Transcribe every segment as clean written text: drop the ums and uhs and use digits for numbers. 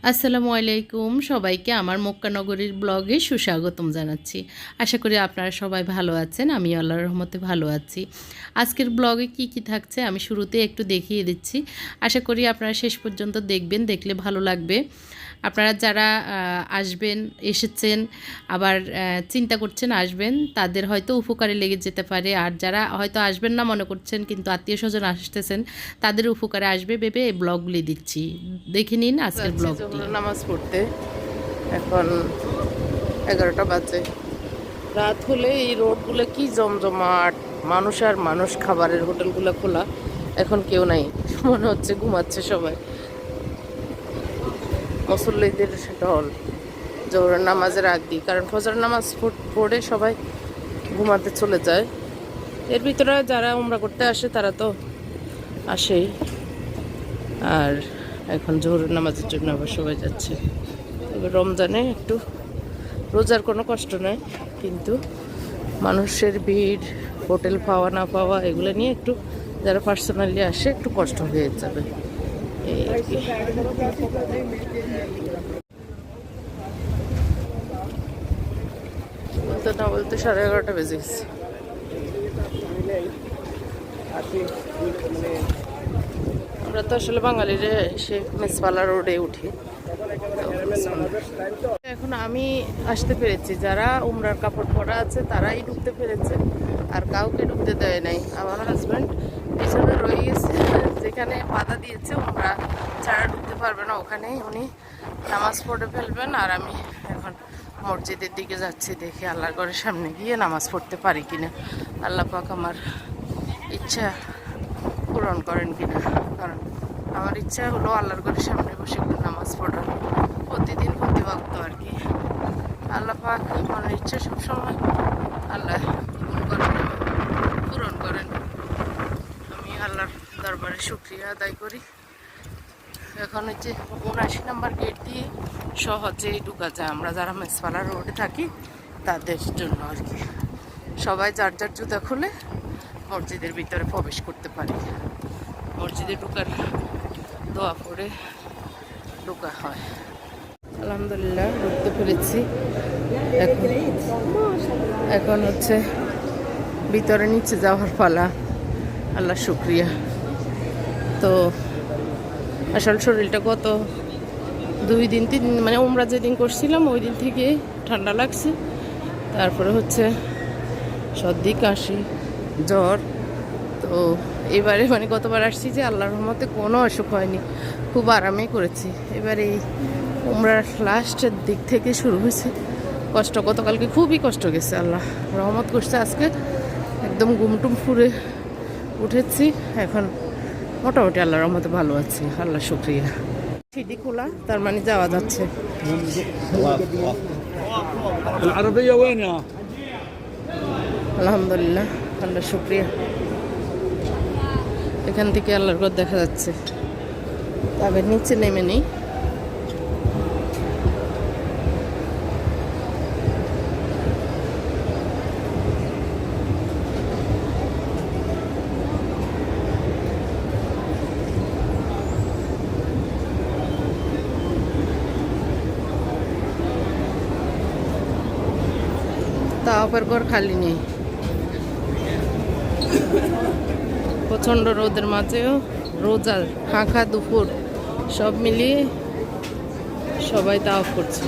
আসসালামু আলাইকুম সবাইকে আমার মক্কা নগরীর ব্লগে সুস্বাগতম জানাচ্ছি। আশা করি আপনারা সবাই ভালো আছেন, আমি আল্লাহর রহমতে ভালো আছি। আজকের ব্লগে কি কি থাকছে আমি শুরুতে একটু দেখিয়ে দিচ্ছি। আশা করি আপনারা শেষ পর্যন্ত দেখবেন, দেখলে ভালো লাগবে। আপনারা যারা আসবেন, এসেছেন, আবার চিন্তা করছেন আসবেন, তাদের হয়তো উপকারে লেগে যেতে পারে। আর যারা হয়তো আসবেন না মনে করছেন কিন্তু আত্মীয় স্বজন আসতেছেন, তাদের উপকারে আসবে ভেবে এই ব্লগগুলি দিচ্ছি। দেখে নিন আজকের ব্লগটি। নামাজ পড়তে এখন 11টা বাজে। রাত হলে এই রোডগুলো কি জমজমাট, মানুষ আর মানুষ, খাবারের হোটেলগুলো খোলা, এখন কেউ নাই, মনে হচ্ছে ঘুমাচ্ছে সবাই। মুসল্লিদের ঢল জোহরের নামাজের আগ দিয়ে, কারণ ফজর নামাজ পড়ে সবাই ঘুমাতে চলে যায়। এর ভিতরে যারা উমরা করতে আসে তারা তো আসেই, আর এখন জোহরের নামাজের জন্য আবার সবাই যাচ্ছে। তবে রমজানে একটু রোজার কোনো কষ্ট নয়, কিন্তু মানুষের ভিড়, হোটেল পাওয়া না পাওয়া, এগুলো নিয়ে একটু যারা পার্সোনালি আসে একটু কষ্ট হয়ে যাবে এই আর কি। বলতে না বলতে 11:30 বেজে গেছে। আমরা তো আসলে বাঙালিরা সে মেসপালা রোডে উঠি। এখন আমি আসতে পেরেছি, যারা উমরার কাপড় পরা আছে তারাই ঢুকতে পেরেছে, আর কাউকে ঢুকতে দেয় নাই। আমার হাজব্যান্ড পিছনে রয়ে গেছে, যেখানে বাধা দিয়েছে উমরা ছাড়া ঢুকতে পারবে না, ওখানেই উনি নামাজ পড়ে ফেলবেন। আর আমি এখন মসজিদের দিকে যাচ্ছি, দেখি আল্লাহর ঘরের সামনে গিয়ে নামাজ পড়তে পারি কিনা, আল্লাহ পাক আমার ইচ্ছা পূরণ করেন কিনা। কারণ আমার ইচ্ছা হলো আল্লাহর ঘরের সামনে বসে নামাজ পড়ার, প্রতিদিন প্রতি ওয়াক্ত আর কি। আল্লাহ পাক আমার ইচ্ছা সবসময় আল্লাহ পূরণ করেন। আমি আল্লাহর দরবারে শুকরিয়া আদায় করি। এখন হচ্ছে 79 নম্বর গেট দিয়ে সহজেই ঢুকা যায়, আমরা যারা মেসপালা রোডে থাকি তাদের জন্য আর কি। সবাই যার যার জুতা খুলে মসজিদের ভিতরে প্রবেশ করতে পারি। মসজিদে ঢুকার দোয়া পড়ে ঢোকা হয়। আলহামদুলিল্লাহ ঢুকতে পেরেছি। এখন হচ্ছে ভিতরে নিচে যাওয়ার পালা। আল্লাহ শুক্রিয়া। তো আসল শরীরটা গত 2-3 দিন মানে উমরা যেদিন করছিলাম ওই দিন থেকে ঠান্ডা লাগছে, তারপরে হচ্ছে সর্দি, কাশি, জ্বর। তো এবারে মানে গতবার আসছি যে আল্লাহর রহমতে কোনো অসুখ হয়নি, খুব আরামেই করেছি। এবারে এই উমরার লাস্টের দিক থেকে শুরু হয়েছে কষ্ট, গতকালকে খুবই কষ্ট গেছে, আল্লাহ রহমত করছে আজকে একদম ঘুমটুম ফুরে উঠেছি। এখন মোটামুটি আল্লাহর রহমতে ভালো আছি, আল্লাহ শুক্রিয়া। সিডি খোলা, তার মানে যাওয়া যাচ্ছে। আলহামদুলিল্লাহ, আল্লাহ শুক্রিয়া। এখান থেকে আল্লাহর ঘর দেখা যাচ্ছে। তবে নিচে নেমে নেই। তাওয়াফের ঘর খালি নেই, প্রচণ্ড রোদের মাঝেও রোজা ফাঁকা দুপুর সব মিলিয়ে সবাই তাওয়াফ করছে।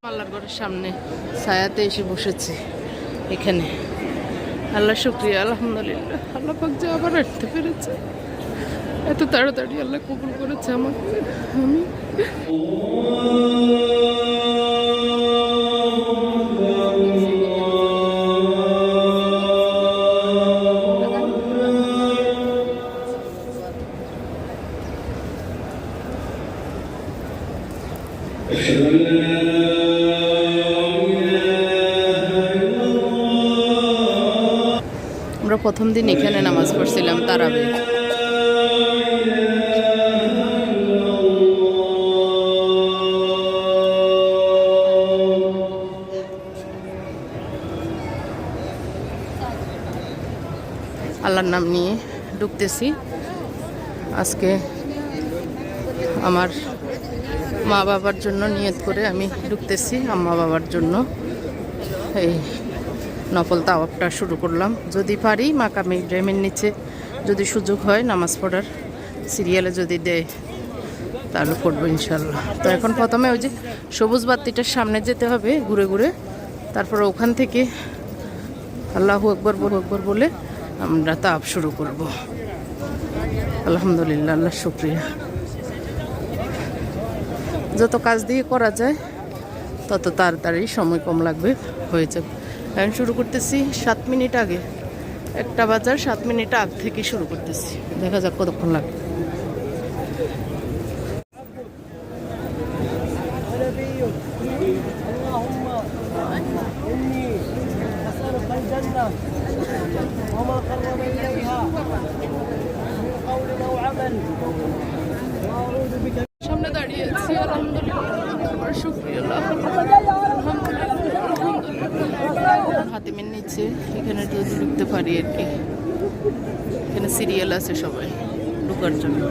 আল্লাহর ঘরের সামনে ছায়াতে এসে বসেছি এখানে। আল্লাহ শুক্রিয়া, আলহামদুলিল্লাহ। আল্লাহ পাক যে আবার আসতে পেরেছে, এত তাড়াতাড়ি আল্লাহ কবুল করেছে আমাকে। আমি আমরা প্রথম দিন এখানে নামাজ পড়ছিলাম তারাবি। আল্লাহর নাম নিয়ে ঢুকতেছি। আজকে আমার মা বাবার জন্য নিয়ত করে আমি ঢুকতেছি, আম্মা বাবার জন্য এই নফল তাওয়াফটা শুরু করলাম। যদি পারি মাকামে ইব্রাহিমের নিচে যদি সুযোগ হয় নামাজ পড়ার, সিরিয়ালে যদি দেয় তাহলে পড়বো ইনশাল্লাহ। তো এখন প্রথমে ওই যে সবুজ বাতিটার সামনে যেতে হবে ঘুরে ঘুরে, তারপরে ওখান থেকে আল্লাহু আকবার বলে আমরা তাওয়াফ শুরু করব। আলহামদুলিল্লাহ, আল্লাহ শুকরিয়া। যত কাজ দিয়ে করা যায় তত তাড়াতাড়ি, সময় কম লাগবে, হয়ে যাবে। এখন শুরু করতেছি 7 মিনিট আগে, 1টা বাজার 7 মিনিট আগ থেকে শুরু করতেছি। দেখা যাক কতক্ষণ লাগে। وما قرب إليها من قول أو عمل وأعوذ بك সামনে দাঁড়িয়ে আছি। আলহামদুলিল্লাহ, শুকরিয়া। হাতিমের নিচে এখানে যদি ঢুকতে পারি আর কি। এখানে সিরিয়াল আছে সবাই ঢুকার জন্য।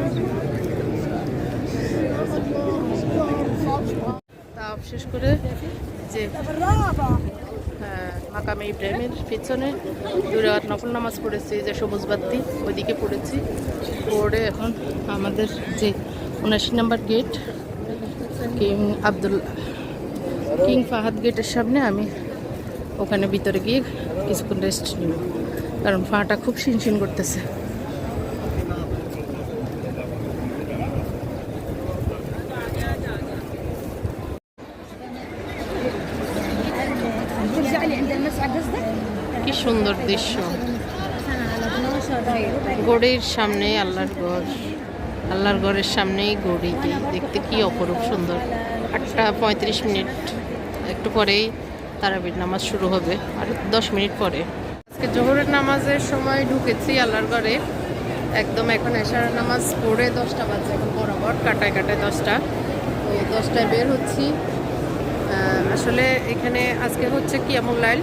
তাওয়াফ শেষ করে যে মাকামে ইব্রাহিমের পিছনে 2 রাকাত নফল নামাজ পড়েছি, যে সবুজ বাতি ওইদিকে পড়েছি। পড়ে এখন আমাদের যে 79 নম্বর গেট কিং ফাহাদ গেটের সামনে আমি ওখানে ভিতরে গিয়ে কিছুক্ষণ রেস্ট নিব, কারণ ফাটা খুব শিনশিন করতেছে। কি সুন্দর দৃশ্য, গড়ির সামনে আল্লাহর ঘর, আল্লাহর ঘরের সামনেই গড়িটি দেখতে কি অপরূপ সুন্দর। 8টা 35 একটু পরেই তারাবির নামাজ শুরু হবে, আর 10 মিনিট পরে। আজকে জোহরের নামাজের সময় ঢুকেছি আল্লাহর ঘরে একদম। এখন এশারের নামাজ পড়ে 10টা বাজে, এখন বরাবর কাটায় 10টা। তো 10টায় বের হচ্ছি। আসলে এখানে আজকে হচ্ছে কিয়ামুল লাইল,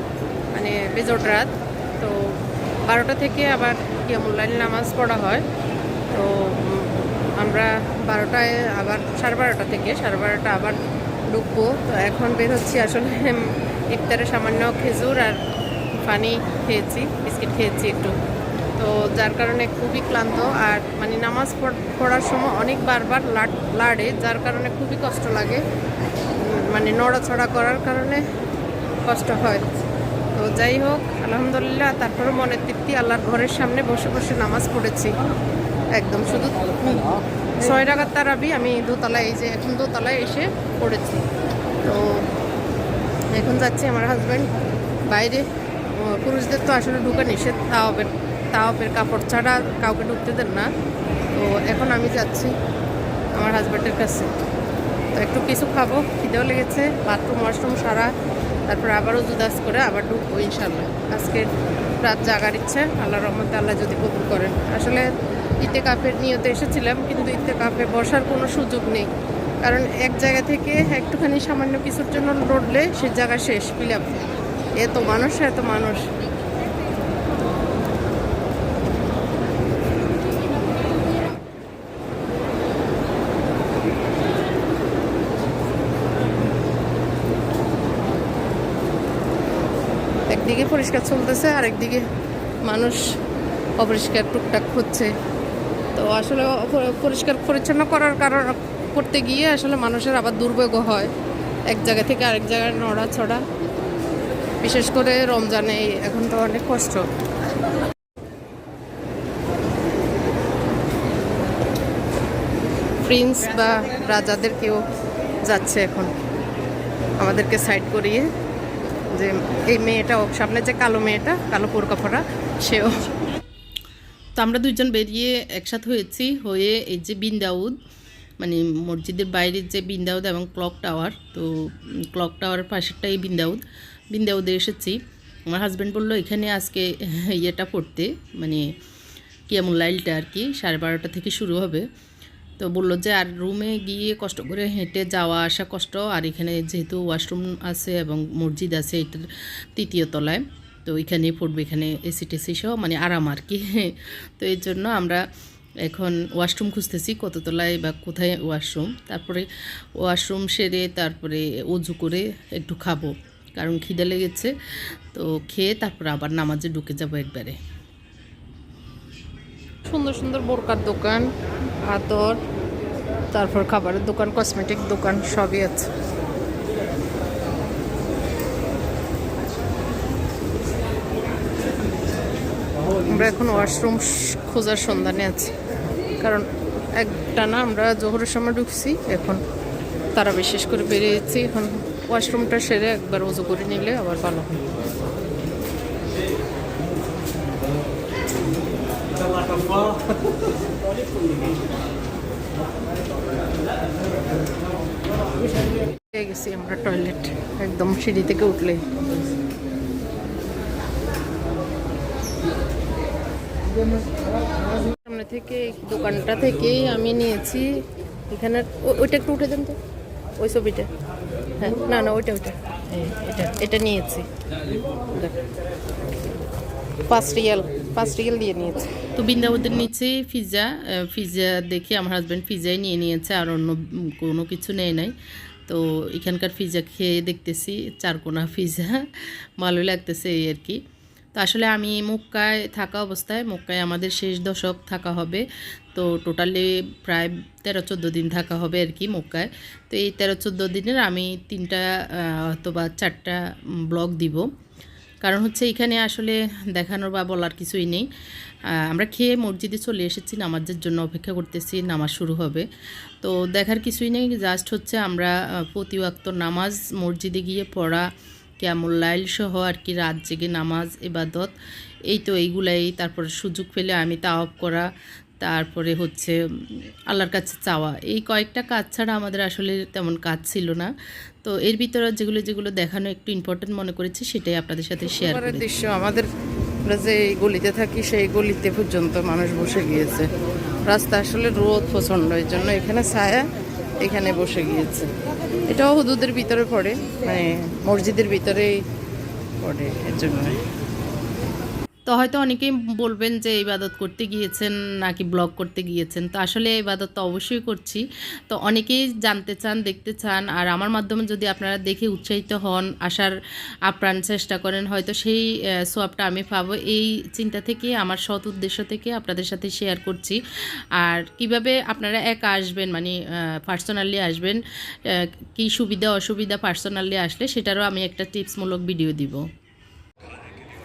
মানে বেজোট রাত। তো 12টা থেকে আবার কিয়ামুল লাইল নামাজ পড়া হয়। তো আমরা 12টায় আবার 12:30 থেকে 12:30 আবার ঢুকবো। তো এখন বের হচ্ছি। আসলে ইফতারে সামান্য খেজুর আর পানি খেয়েছি, বিস্কিট খেয়েছি একটু। তো যার কারণে খুবই ক্লান্ত, আর মানে নামাজ পড়ার সময় অনেক বারবার লাড়ে, যার কারণে খুবই কষ্ট লাগে, মানে নড়াছড়া করার কারণে কষ্ট হয়। তো যাই হোক, আলহামদুলিল্লাহ, তারপরে মনের তৃপ্তি, আল্লাহর ঘরের সামনে বসে বসে নামাজ পড়েছি একদম। শুধু 6 রাকাত তারাবি আমি দোতলায়, এই যে এখন দোতলায় এসে পড়েছি। তো এখন যাচ্ছি, আমার হাজব্যান্ড বাইরে। পুরুষদের তো আসলে ঢুকে নিষেধ, তাওয়াফের কাপড় ছাড়া কাউকে ঢুকতে দেন না। তো এখন আমি যাচ্ছি আমার হাজব্যান্ডের কাছে। তো একটু কিছু খাবো, খিদেও লেগেছে, বাথরুম ওয়াশরুম সারা, তারপর আবারও জুদাস করে আবার ঢুকবো ইনশাল্লাহ। আজকে রাত জাগার ইচ্ছে, আল্লাহর রহমতে আল্লাহ যদি কবুল করেন। আসলে ইতেকাফের নিয়তে এসেছিলাম, কিন্তু ইতেকাফে বসার কোনো সুযোগ নেই, কারণ এক জায়গা থেকে একটুখানি সামান্য কিছুর জন্য লড়লে সে জায়গা শেষ, ফিলাপ। এত মানুষ। একদিকে পরিষ্কার চলতেছে, আর একদিকে মানুষ অপরিষ্কার টুকটাক হচ্ছে। তো আসলে পরিষ্কার পরিচ্ছন্ন করতে গিয়ে আসলে মানুষের আবার দুর্ভোগ হয়, এক জায়গা থেকে আরেক জায়গায় নড়াছড়া। বিশেষ করে রমজানে এখন তো অনেক কষ্ট। প্রিন্স বা রাজাদের কেউ যাচ্ছে এখন আমাদেরকে সাইড করিয়ে, যে এই মেয়েটা, সামনে যে কালো মেয়েটা, কালো বোরকা পরা, সেও। তো আমরা দুইজন বেরিয়ে একসাথে হয়ে এই যে বিন দাউদ, মানে মসজিদের বাইরের যে বিন দাউদ এবং ক্লক টাওয়ার, তো ক্লক টাওয়ারের পাশেরটাই বিন দাউদে এসেছি। আমার হাজব্যান্ড বললো এখানে আজকে ইয়েটা পড়তে, মানে কিয়ামুল লাইলটা আর কি 12:30 থেকে শুরু হবে। তো বললো যে আর রুমে গিয়ে কষ্ট করে হেঁটে যাওয়া আসা কষ্ট, আর এখানে যেহেতু ওয়াশরুম আছে এবং মসজিদ আছে এটার 3য় তলায়, তো এখানেই পড়বে, এখানে এসি টেসি সহ মানে আরাম আর কি। তো এই জন্য আমরা এখন ওয়াশরুম খুঁজতেছি কততলায় বা কোথায় ওয়াশরুম। তারপরে ওয়াশরুম সেরে তারপরে অজু করে একটু খাবো, কারণ খিদে লেগেছে। তো খেয়ে তারপরে আবার নামাজে ঢুকে যাবো একবারে। সুন্দর সুন্দর বোরকার দোকান, আতর, তারপর খাবারের দোকান, কসমেটিক দোকান সবই আছে। আমরা এখন ওয়াশরুম খোঁজার সন্ধানে আছি, কারণ একটা না আমরা জোহরের সময় ঢুকছি, এখন তারা বিশেষ করে বেরিয়েছি। এখন ওয়াশরুমটা সেরে একবার ওজু করে নিলে আবার ভালো হয়। পেয়ে গেছি আমরা টয়লেট, একদম সিঁড়ি থেকে উঠলেই। সামনে থেকে এই দোকানটা থেকেই আমি নিয়েছি। এখানে ওইটা একটু উঠে দেন তো, ওই ছবিটা। হ্যাঁ, না না ওইটা ওইটা, এটা এটা নিয়েছি। 5 রিয়াল দিয়ে নিয়েছি। তো বৃন্দাবনের নিচে পিৎজা দেখে আমার হাজব্যান্ড পিৎজাই নিয়ে নিয়েছে, আর অন্য কোনো কিছু নেয় নাই। তো এখানকার পিৎজা খেয়ে দেখতেছি, চারকোনা পিৎজা ভালোই লাগতেছে এই আর কি। তো আসলে আমি মক্কায় থাকা অবস্থায়, মক্কায় আমাদের শেষ দশক থাকা হবে। তো টোটালি প্রায় 13-14 দিন থাকা হবে আর কি মক্কায়। তো এই 13-14 দিনের আমি 3টা অথবা 4টা ব্লগ দিব, কারণ হচ্ছে এখানে আসলে দেখানোর বা বলার কিছুই নেই। আমরা খেয়ে মসজিদে চলে এসেছি, নামাজের জন্য অপেক্ষা করতেছি, নামাজ শুরু হবে। তো দেখার কিছুই নেই, জাস্ট হচ্ছে আমরা প্রতি ওয়াক্ত নামাজ মসজিদে গিয়ে পড়া, কিয়ামুল লাইল সহ আর কি, রাত জেগে নামাজ ইবাদত, এই তো এইগুলাই। তারপরে সুযোগ পেলে আমি তাওয়াফ করা, তারপরে হচ্ছে আল্লাহর কাছে চাওয়া, এই কয়েকটা কাজ ছাড়া আমাদের আসলে তেমন কাজ ছিল না। তো এর ভিতরে যেগুলো যেগুলো দেখানো একটু ইম্পর্টেন্ট মনে করেছি, সেটাই আপনাদের সাথে শেয়ার করি। দৃশ্য আমাদের, আমরা যে এই গলিতে থাকি সেই গলিতে পর্যন্ত মানুষ বসে গিয়েছে। রাস্তা আসলে রোদ প্রচণ্ড, এই জন্য এখানে ছায়া, এখানে বসে গিয়েছে। এটাও হুদুদের ভিতরে পড়ে, মানে মসজিদের ভিতরেই পড়ে, এর জন্য। তো হয়তো অনেকেই বলবেন যে ইবাদত করতে গিয়েছেন নাকি ব্লগ করতে গিয়েছেন। তো আসলে ইবাদত তো অবশ্যই করছি। তো অনেকেই জানতে চান, দেখতে চান, আর আমার মাধ্যমে যদি আপনারা দেখে উৎসাহিত হন, আসার আপ্রাণ চেষ্টা করেন, হয়তো সেই সোয়াবটা আমি পাবো। এই চিন্তা থেকে, আমার সৎ উদ্দেশ্য থেকে আপনাদের সাথে শেয়ার করছি। আর কিভাবে আপনারা একা আসবেন, মানে পার্সোনালি আসবেন, কি সুবিধা অসুবিধা পার্সোনালি আসলে, সেটারও আমি একটা টিপসমূলক ভিডিও দিব।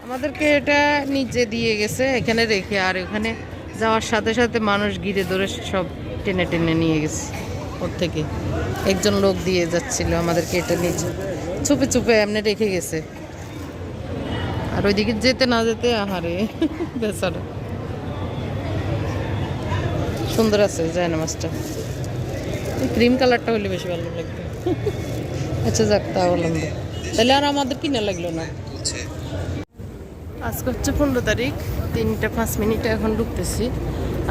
আমাদেরকে এটা নিচে দিয়ে গেছে এখানে রেখে, আর ওখানে যাওয়ার সাথে সাথে মানুষ ঘিরে ধরে সব টেনে টেনে নিয়ে গেছে ওর থেকে। একজন লোক দিয়ে যাচ্ছিল আমাদেরকে এটা নিচে, চুপে চুপে এমনি রেখে গেছে। আর ওইদিকে যেতে না যেতে আহারে বেচারা। সুন্দর আছে জায়নামাজটা, ক্রিম কালারটা হলে বেশি ভালো লাগবে। আচ্ছা যাক, তা বললাম, তাহলে আর আমাদের কিনা লাগলো না। আজকে হচ্ছে 15 তারিখ, 3:05 এখন ঢুকতেছি।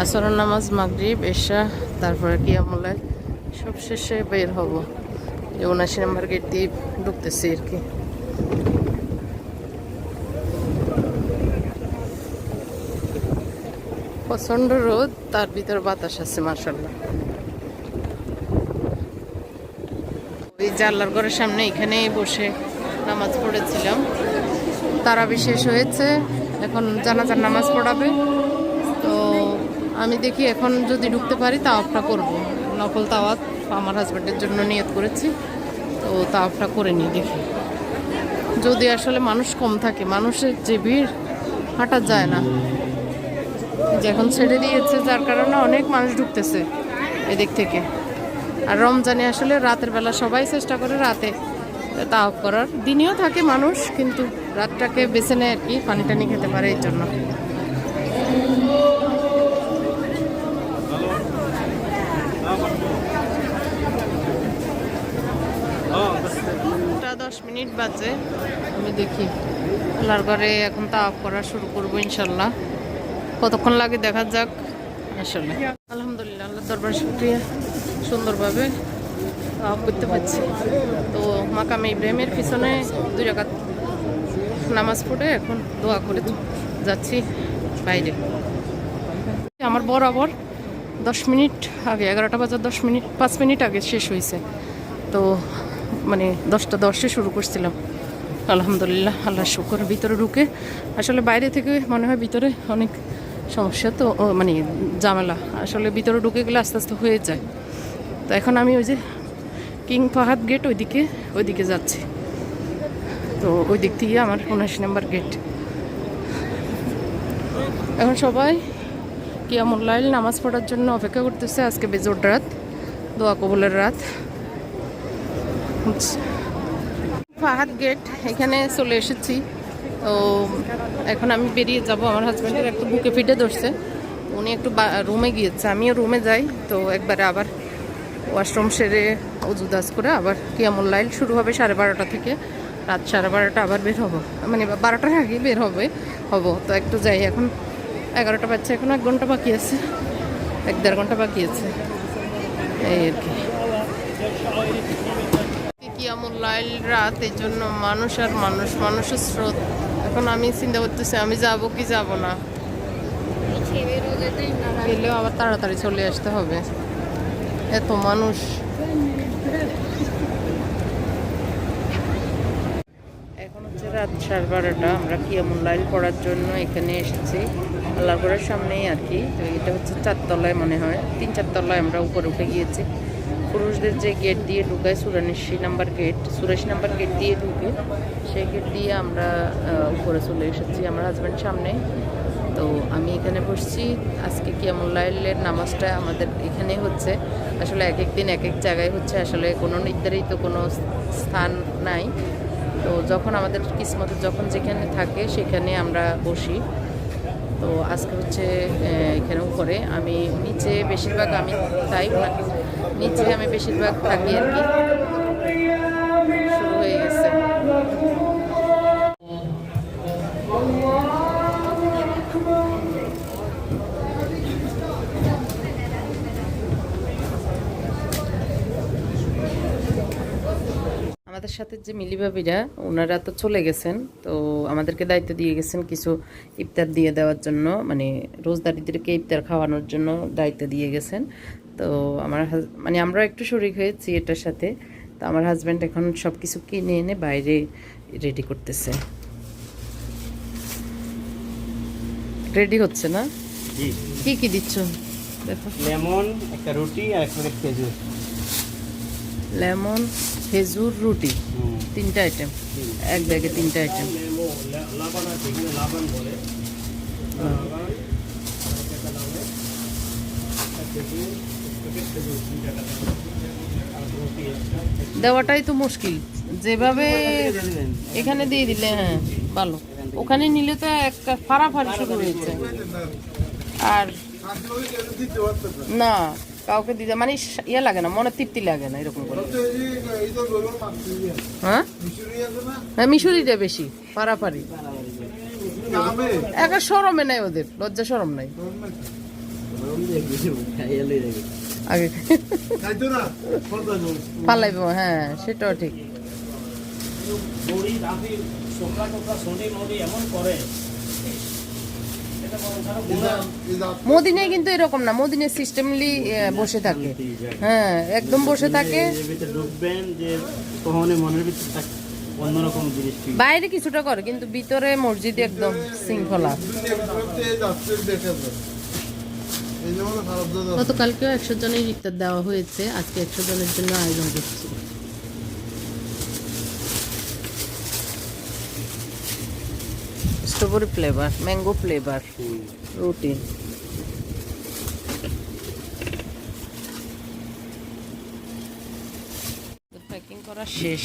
আসরের নামাজ, মাগরিব, এশা, তারপরে কিয়ামুল লাইল সব শেষে বের হব। 79 নম্বর গেট দিয়ে ঢুকতেছি আর কি। প্রচণ্ড রোদ, তার ভিতর বাতাস আছে মাশাআল্লাহ। ওই জানলার ঘরের সামনে এখানে বসে নামাজ পড়েছিলাম। তারাবি শেষ হয়েছে, এখন জানাজার নামাজ পড়াবে। তো আমি দেখি এখন যদি ঢুকতে পারি তাওয়াফটা করব, নকল তাওয়াফ আমার হাজব্যান্ডের জন্য নিয়ত করেছি। তো তাওয়াফটা করে নিই, দেখি যদি আসলে মানুষ কম থাকে। মানুষের যে ভিড়, হাঁটা যায় না। এখন ছেড়ে দিয়েছে, যার কারণে অনেক মানুষ ঢুকতেছে এদিক থেকে। আর রমজানে আসলে রাতের বেলা সবাই চেষ্টা করে রাতে তাওয়াফ করার, দিনেও থাকে মানুষ, কিন্তু রাতটাকে বেছে নেয় আর কি, পানি টানি খেতে পারে এই জন্য। 10 মিনিট বাজে, আমি দেখি আল্লাহর ঘরে এখন তাওয়াফ করা শুরু করবো ইনশাল্লাহ। কতক্ষণ লাগে দেখা যাক। আসলে আলহামদুলিল্লাহ, আল্লাহর দরবার শুকরিয়া, সুন্দরভাবে তাওয়াফ করতে পারছি। তো মাকামে ইব্রাহিমের পিছনে 2 রাকাত নামাজ পড়ে এখন দোয়া করে যাচ্ছি বাইরে। আমার বরাবর 10 মিনিট আগে, 11টা বাজার 10 মিনিট 5 মিনিট আগে শেষ হয়েছে। তো মানে 10টা 10-এ শুরু করছিলাম। আলহামদুলিল্লাহ, আল্লাহ শুকর। ভিতরে ঢুকে আসলে বাইরে থেকে মনে হয় ভিতরে অনেক সমস্যা, তো মানে ঝামেলা। আসলে ভিতরে ঢুকে গেলে আস্তে আস্তে হয়ে যায়। তো এখন আমি ওই যে কিং ফাহাদ গেট ওইদিকে যাচ্ছি। তো ওই দিক থেকে আমার 79 নম্বর গেট। এখন সবাই কিয়ামুল লাইল নামাজ পড়ার জন্য অপেক্ষা করতেছে। আজকে বেজোর রাত, দোয়া কবুলের রাত। ফাহাদ গেট এখানে চলে এসেছি। তো এখন আমি বেরিয়ে যাব। আমার হাজব্যান্ডের একটু বুকে ফিটে ধরছে, উনি একটু রুমে গিয়েছে, আমিও রুমে যাই। তো একবারে আবার ওয়াশরুম সেরে অজুদাস করে আবার কিয়ামুল লাইল শুরু হবে 12:30 থেকে। রাত 12:30 আবার বের হবো, মানে 12টার আগে বের হব। তো একটু যাই, এখন 11টা বাজছে, এখন 1 ঘন্টা বাকি আছে, 1-1.5 ঘন্টা বাকি আছে এই আর কি। কিয়ামুল লাইল রাত, এই জন্য মানুষ আর মানুষের স্রোত। এখন আমি চিন্তা করতেছি আমি যাব কি যাব না, গেলেও আবার তাড়াতাড়ি চলে আসতে হবে, এত মানুষ। এখন হচ্ছে রাত 12:30। আমরা কিয়ামুল লাইল পড়ার জন্য এখানে এসেছি, আল্লাহর ঘরের সামনেই আর কি। তো এটা হচ্ছে 4 তলায়, মনে হয় 3-4 তলায় আমরা উপরে উঠে গিয়েছি। পুরুষদের যে গেট দিয়ে ঢুকায় 84 নাম্বার গেট, 84 নাম্বার গেট দিয়ে ঢুকে সেই গেট দিয়ে আমরা উপরে চলে এসেছি আমার হাজব্যান্ড সামনে। তো আমি এখানে বসছি। আজকে কিয়ামুল লাইলের নামাজটা আমাদের এখানে হচ্ছে। আসলে এক এক দিন এক এক জায়গায় হচ্ছে, আসলে কোনো নির্ধারিত কোনো স্থান নাই। তো যখন আমাদের কিসমতে যখন যেখানে থাকে সেখানে আমরা বসি। তো আজকে হচ্ছে এখানে উপরে, আমি নিচে বেশিরভাগ আমি তাই ওনাকে নিচে আমি বেশিরভাগ থাকি আর কি। শুরু হয়ে গেছে। আমাদের সাথে যে মিলি ভাবিরা, ওনারা তো চলে গেছেন। তো আমাদেরকে দায়িত্ব দিয়ে গেছেন কিছু ইফতার দিয়ে দেওয়ার জন্য, মানে রোজদারিদেরকে ইফতার খাওয়ানোর জন্য দায়িত্ব দিয়ে গেছেন। তো আমার মানে আমরা একটু শরিক হয়েছি এটার সাথে। তো আমার হাজব্যান্ড এখন সব কিছু কিনে এনে বাইরে রেডি করতেছে। রেডি হচ্ছে না? কি দিচ্ছ দেখো। লেমন, একটা রুটি আর একটা খেজুর। লেমন, খেজুর, রুটি, 3টা আইটেম, এক ব্যাগে 3টা আইটেম। দেওয়াটাই তো মুশকিল, যেভাবে এখানে দিয়ে দিলে হ্যাঁ ভালো, ওখানে নিলে তো একটা ফাড়াফাড়ি শুরু হয়েছে। আর না কাউকে দিতে মানে ইয়ে লাগে না, মনে তৃপ্তি লাগে না এরকম করে। হ্যাঁ হ্যাঁ, মিশরিটা বেশি পারাপারি, একা সরমে নাই ওদের, লজ্জা সরম নাই। আগে পালাইব, হ্যাঁ সেটাও ঠিক। মদিনায় কিন্তু এরকম না, মদিনায় সিস্টেমলি বসে থাকে, হ্যাঁ একদম বসে থাকে। বাইরে কিছুটা করে কিন্তু ভিতরে মসজিদে একদম শৃঙ্খলা। গতকালকেও 100 জনের ইফতার দেওয়া হয়েছে, আজকে 100 জনের জন্য আয়োজন করছি। স্ট্রবেরি ফ্লেভার, ম্যাঙ্গো ফ্লেভার রুটি। প্যাকিং করা শেষ।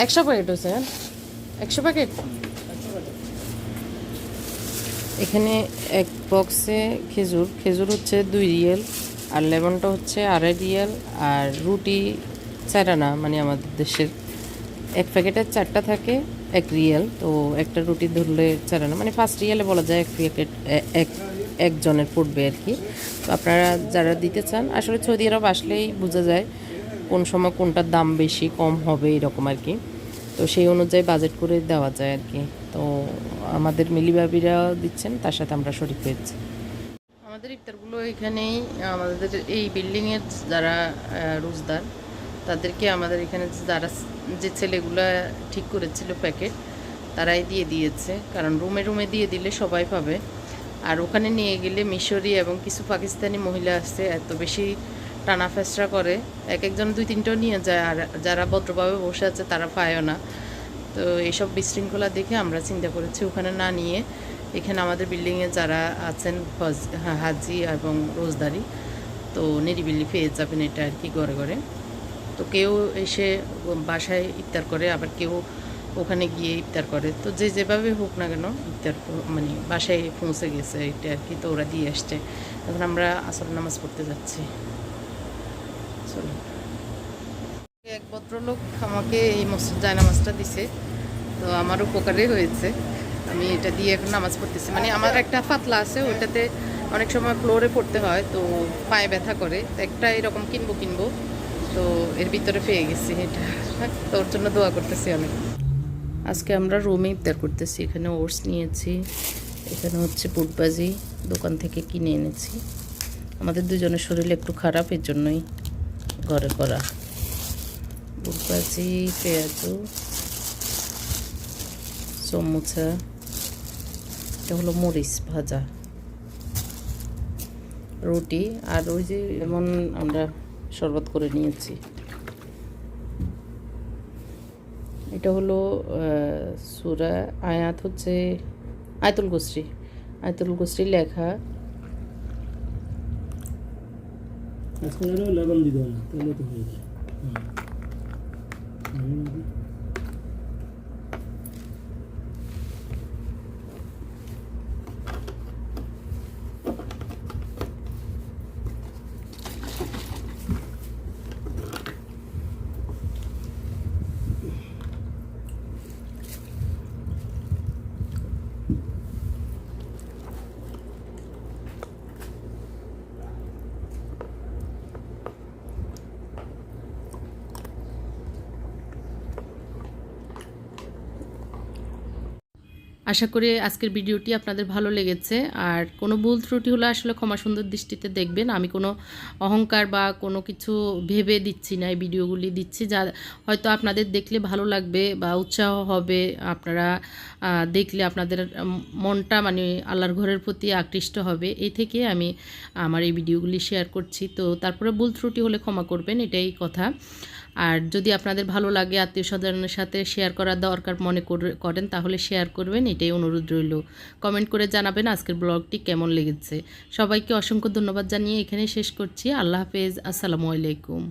100 প্যাকেট হচ্ছে, 100 প্যাকেট। এখানে এক বক্সে খেজুর হচ্ছে 2 রিয়েল, আর লেমনটা হচ্ছে 2.5 রিয়েল, আর রুটি 4 আনা, মানে আমাদের দেশের এক প্যাকেটে 4টা থাকে 1 রিয়েল। তো একটা রুটি ধরলে 4 আনা, মানে 5 রিয়েলে বলা যায় 1 প্যাকেট একজনের পড়বে আর কি। তো আপনারা যারা দিতে চান, আসলে সৌদি আরব আসলেই বোঝা যায় কোন সময় কোনটার দাম বেশি কম হবে এরকম আর কি। তো তো সেই অনুযায়ী বাজেট করে দেওয়া যায় আর কি। তো আমাদের মিলিবাবিরাও দিচ্ছেন, তার সাথে আমরা শরিক হয়েছি। আমাদের ইফতারগুলো এখানেই, আমাদের এই বিল্ডিংয়ের যারা রোজদার তাদেরকে আমাদের এখানে যারা যে ছেলেগুলো ঠিক করেছিল প্যাকেট, তারাই দিয়ে দিয়েছে, কারণ রুমে রুমে দিয়ে দিলে সবাই পাবে। আর ওখানে নিয়ে গেলে মিশরি এবং কিছু পাকিস্তানি মহিলা আসছে, এত বেশি টানা ফেসরা করে, এক একজন 2-3টাও নিয়ে যায়, আর যারা ভদ্রভাবে বসে আছে তারা পায়ও না। তো এইসব বিশৃঙ্খলা দেখে আমরা চিন্তা করেছি ওখানে না নিয়ে এখানে আমাদের বিল্ডিংয়ে যারা আছেন হাজি এবং রোজদারি, তো নিরিবিলি পেয়ে যাবেন এটা আর কি, ঘরে ঘরে। তো কেউ এসে বাসায় ইফতার করে, আবার কেউ ওখানে গিয়ে ইফতার করে। তো যে যেভাবে হোক না কেন ইফতার মানে বাসায় পৌঁছে গেছে এটা আর কি। তো ওরা দিয়ে আসছে, এখন আমরা আসর নামাজ পড়তে যাচ্ছি। চলো। এক ভদ্রলোক আমাকে এই জায়নামাজটা দিছে, তো আমার উপকারই হয়েছে। আমি এটা দিয়ে এখন নামাজ পড়তেছি। মানে আমার একটা পাতলা আছে, ওইটাতে অনেক সময় ফ্লোরে পড়তে হয়, তো পায়ে ব্যথা করে। তো একটা এরকম কিনবো, তো এর ভিতরে পেয়ে গেছি এটা। তো ওর জন্য দোয়া করতেছি অনেক। আজকে আমরা রুমে ইফতার করতেছি। এখানে ওটস নিয়েছি, এখানে হচ্ছে বুটবাজি দোকান থেকে কিনে এনেছি। আমাদের দুজনের শরীর একটু খারাপ, এর জন্যই ঘরে করা। বুটবাজি, পেঁয়াজু, সমুচা, এটা হলো মরিচ ভাজা, রুটি, আর ওই যে যেমন আমরা শরবত করে নিয়েছি। এটা হলো সূরা আয়াত, হচ্ছে আয়াতুল কুরসি লেখা। আজকে লবণ দিতে না, তাহলে তো হয়ে যায়। আশা করি আজকের ভিডিওটি আপনাদের ভালো লেগেছে। আর কোনো ভুল ত্রুটি হলে আসলে ক্ষমা সুন্দর দৃষ্টিতে দেখবেন। আমি কোনো অহংকার বা কোনো কিছু ভেবে দিচ্ছি না, এই ভিডিওগুলি দিচ্ছি যা হয়তো আপনাদের দেখলে ভালো লাগবে বা উৎসাহ হবে। আপনারা দেখলে আপনাদের মনটা মানে আল্লাহর ঘরের প্রতি আকৃষ্ট হবে, এই থেকে আমি আমার এই ভিডিওগুলি শেয়ার করছি। তো তারপরে ভুল ত্রুটি হলে ক্ষমা করবেন, এটাই কথা। আর যদি আপনাদের ভালো লাগে, আত্মীয় স্বজনের সাথে শেয়ার করার দরকার মনে করেন, তাহলে শেয়ার করবেন, এটাই অনুরোধ রইল। কমেন্ট করে জানাবেন আজকের ব্লগটি কেমন লেগেছে। সবাইকে অসংখ্য ধন্যবাদ জানিয়ে এখানেই শেষ করছি। আল্লাহ হাফেজ, আসসালামু আলাইকুম।